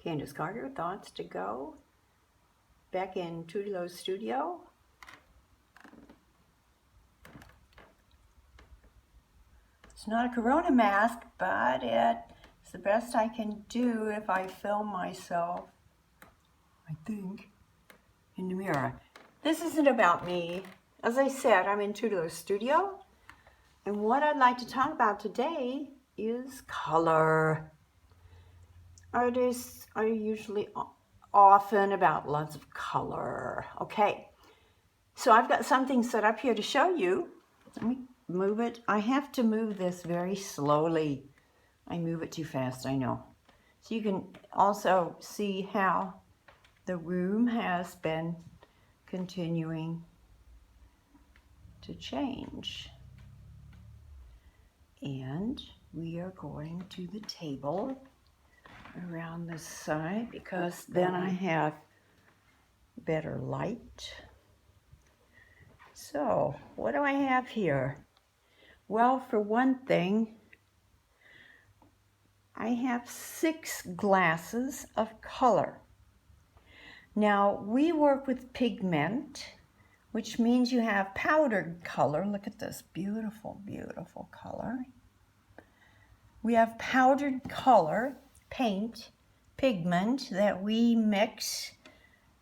Candace Carter, thoughts to go back in Tudilo's studio. It's not a corona mask, but it's the best I can do if I film myself, I think, in the mirror. This isn't about me. As I said, I'm in Tudilo's studio, and what I'd like to talk about today is color. Artists are usually often about lots of color. Okay, so I've got something set up here to show you. Let me move it. I have to move this very slowly. I move it too fast, I know. So you can also see how the room has been continuing to change. And we are going to the table around this side because then I have better light. So what do I have here? Well, for one thing, I have 6 glasses of color. Now, we work with pigment, which means you have powdered color. Look at this beautiful, beautiful color. We have powdered color, paint, pigment that we mix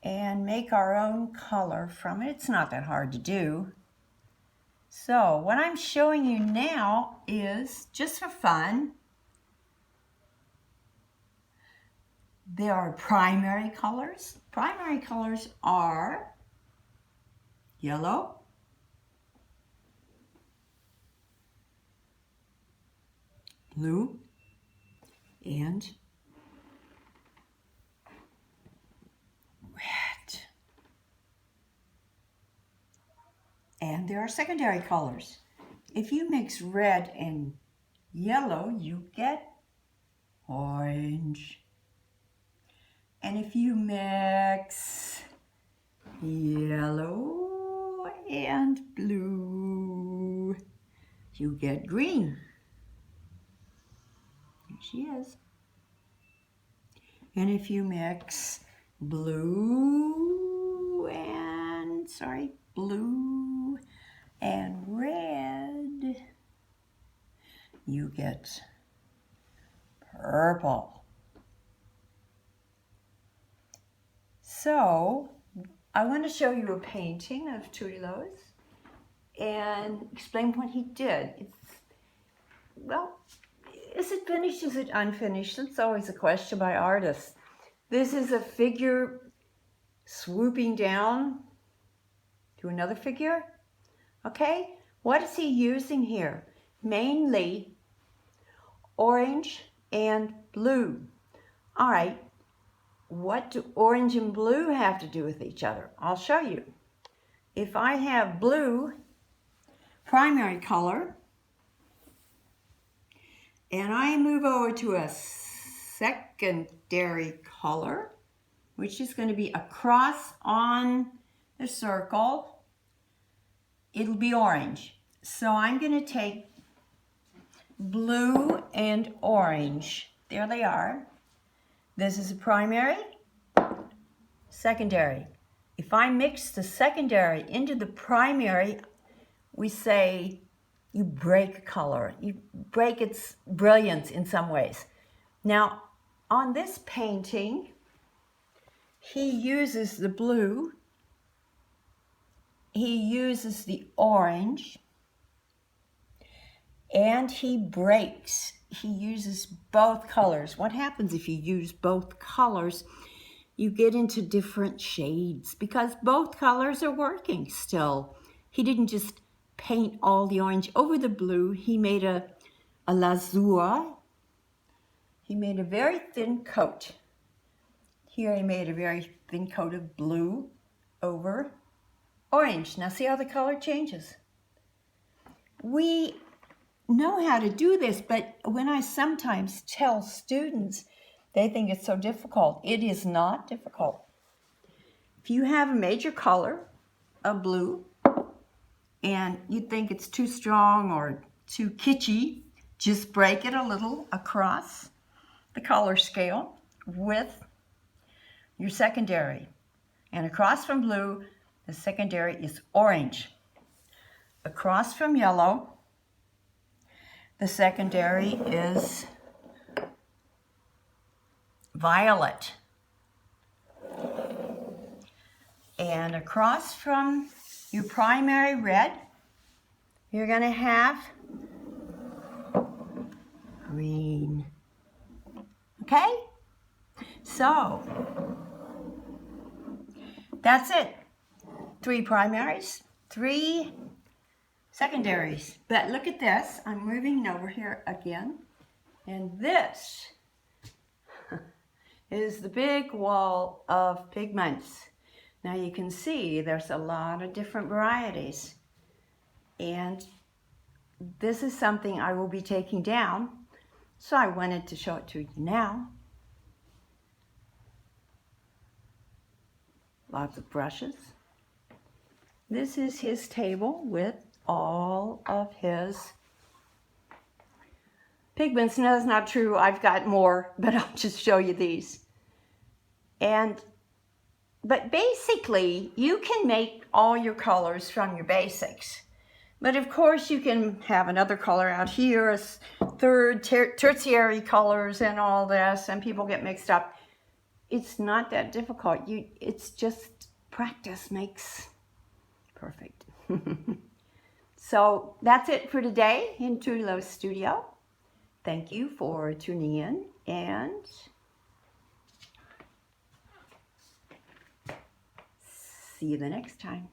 and make our own color from it. It's not that hard to do. So what I'm showing you now is, just for fun, there are primary colors. Primary colors are yellow, blue, and red. And there are secondary colors. If you mix red and yellow, you get orange. And if you mix yellow and blue, you get green. Here she is. And if you mix blue and red, you get purple. So I want to show you a painting of Tudilo's and explain what he did. Well, is it finished? Is it unfinished? That's always a question by artists. This is a figure swooping down to another figure. Okay, what is he using here? Mainly orange and blue. All right, what do orange and blue have to do with each other? I'll show you. If I have blue, primary color, and I move over to a secondary color, which is going to be a cross on the circle, it'll be orange. So I'm going to take blue and orange. There they are. This is a primary, secondary. If I mix the secondary into the primary, we say you break color. You break its brilliance in some ways. Now, on this painting, he uses the blue, he uses the orange, and he breaks. He uses both colors. What happens if you use both colors? You get into different shades because both colors are working still. He didn't just paint all the orange over the blue. He made a lazur. He made a very thin coat. Here he made a very thin coat of blue over orange. Now see how the color changes? We know how to do this, but when I sometimes tell students, they think it's so difficult. It is not difficult. If you have a major color, a blue, and you think it's too strong or too kitschy, just break it a little across the color scale with your secondary. And across from blue, the secondary is orange. Across from yellow, the secondary is violet. And across from your primary red, you're going to have green. Okay? So, that's it. 3 primaries, 3 secondaries. But look at this. I'm moving over here again. And this is the big wall of pigments. Now you can see there's a lot of different varieties. And this is something I will be taking down. So I wanted to show it to you now. Lots of brushes. This is his table with all of his pigments. No, that's not true. I've got more, but I'll just show you these. But basically, you can make all your colors from your basics. But of course, you can have another color out here, as third, tertiary colors and all this, and people get mixed up. It's not that difficult. It's just practice makes perfect. So that's it for today in Trudelo's studio. Thank you for tuning in, and see you the next time.